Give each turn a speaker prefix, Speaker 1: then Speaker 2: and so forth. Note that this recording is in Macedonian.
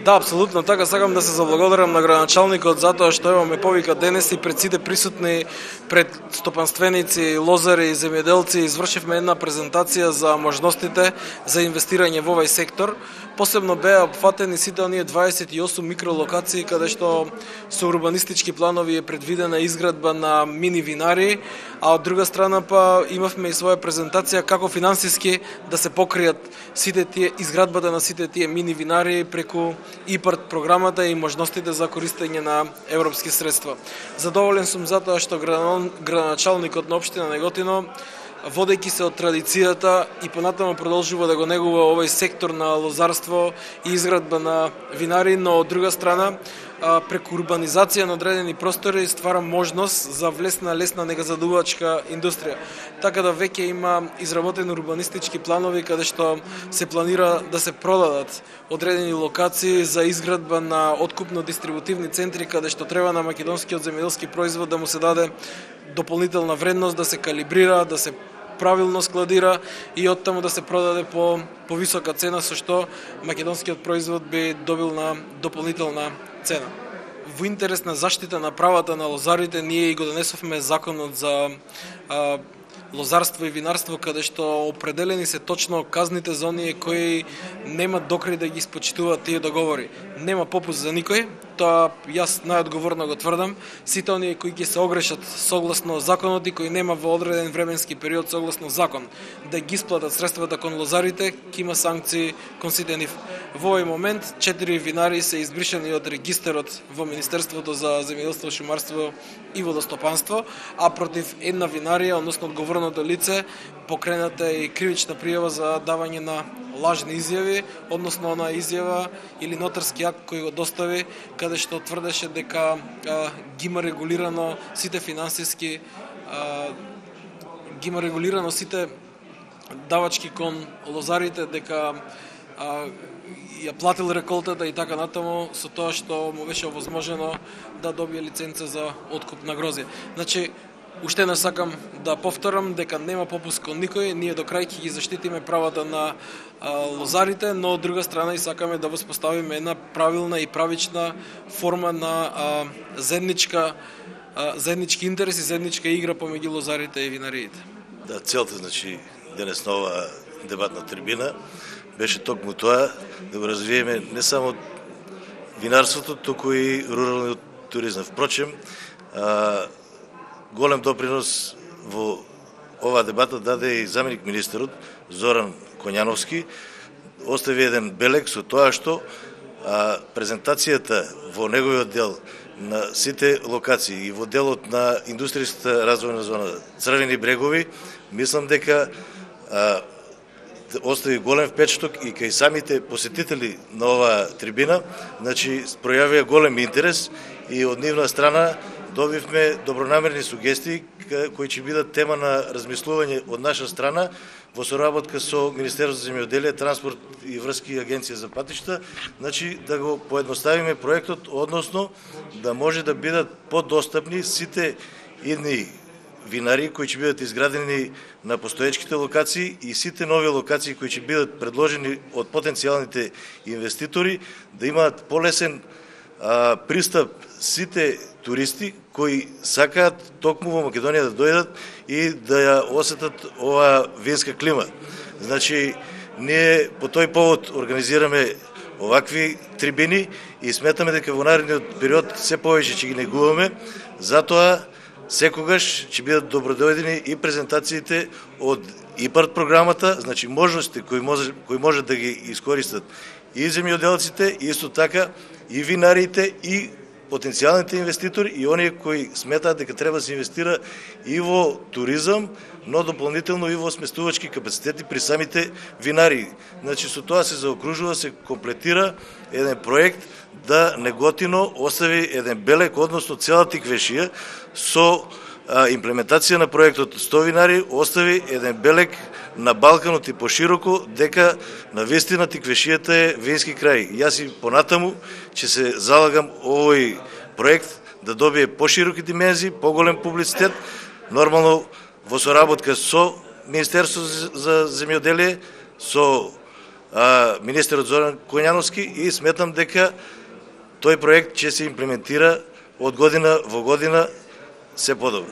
Speaker 1: Да, апсолутно така. Сакам да се заблагодарам на градоначалникот затоа што ево ме повика денес и пред сите присутни, пред стопанственици, лозари и земјоделци извршивме една презентација за можностите за инвестирање во овој сектор. Посебно беа опфатени сите оние 28 микролокации каде што со урбанистички планови е предвидена изградба на мини винари, а од друга страна па имавме и своја презентација како финансиски да се покријат сите тие изградбата на сите тие мини винари преку ИПАРТ програмата и можностите за користење на европски средства. Задоволен сум затоа што градоначалникот на општина Неготино, водејќи се од традицијата и понатаму продолжува да го негува овој сектор на лозарство и изградба на винари, но од друга страна преку урбанизација на одредени простори ствара можност за лесна негазадувачка индустрија. Така да веќе има изработени урбанистички планови каде што се планира да се продадат одредени локации за изградба на откупно-дистрибутивни центри каде што треба на македонскиот земјоделски производ да му се даде дополнителна вредност, да се калибрира, да се правилно складира и оттаму да се продаде по висока цена, со што македонскиот производ би добил на дополнителна цена. Во интерес на заштита на правата на лозарите, ние и го донесовме законот за лозарство и винарство, каде што определени се точно казните за оние кои немат докрај да ги испочитуваат тие договори. Нема попуст за никој, тоа јас најодговорно го тврдам. Сите оние кои ќе се огрешат согласно законот и кои нема во одреден временски период согласно закон да ги исплатат средствата кон лозарите, ќе има санкции кон сите нив. Во овој момент 4 винари се избришани од регистарот во Министерството за земјоделство, шумарство и водостопанство, а против една винарија, односно одговорното лице, покрената и кривична пријава за давање на лажни изјави, односно она изјава или нотарски акт кој го достави, каде што тврдеше дека ги има регулирано сите финансиски, ги има регулирано сите давачки кон лозарите, дека ја платил реколтата и така натаму, со тоа што му беше овозможено да добие лиценца за откуп на грозје. Значи, уште не сакам да повторам дека нема попуст кон никој, ние до крај ќе ги заштитиме правата на лозарите, но од друга страна и сакаме да воспоставиме една правилна и правична форма на заеднички интерес и заедничка игра помеѓу лозарите и винариите.
Speaker 2: Да, целта, значи, денес на ова дебатна трибина беше токму тоа да го развиеме не само винарството, туку и руралниот туризам. Впрочем, голем допринос во оваа дебата даде и заменик министерот Зоран Коњановски. Остави еден белег со тоа што презентацијата во неговиот дел на сите локации и во делот на индустријската развојна зона Црвени брегови, мислам дека остави голем впечаток и кај самите посетители на оваа трибина, значи пројавија голем интерес и од нивна страна добивме добронамерни сугестии кои ќе бидат тема на размислување од наша страна во соработка со Министерството за земјоделие, транспорт и врски и Агенција за патишта, значи да го поедноставиме проектот, односно да може да бидат подостапни сите идни винари кои ќе бидат изградени на постоечките локации и сите нови локации кои ќе бидат предложени од потенцијалните инвеститори да имаат полесен пристап сите туристи кои сакаат токму во Македонија да дојдат и да ја осетат оваа винска клима. Значи, ние по тој повод организираме овакви трибини и сметаме дека во наредниот период се повеќе ќе ги негуваме, затоа секогаш ќе бидат добродојдени и презентациите од ИПАРТ програмата, значи можности кои може да ги искористат и земјоделците, и исто така и винариите, и потенцијалните инвеститори и оние кои сметаат дека треба да се инвестира и во туризам, но дополнително и во сместувачки капацитети при самите винари. Значи со тоа се заокружува, се комплетира еден проект да Неготино остави еден белег, односно цела Тиквешија со имплементација на проектот 100 винари остави еден белег на Балканот и пошироко дека навистина Тиквешијата е вински крај. Јас и понатаму ќе се залагам овој проект да добие пошироки димензии, поголем публицитет, нормално во соработка со Министерството за земјоделие, со министерот Зоран Коњановски и сметам дека тој проект ќе се имплементира од година во година се подобро.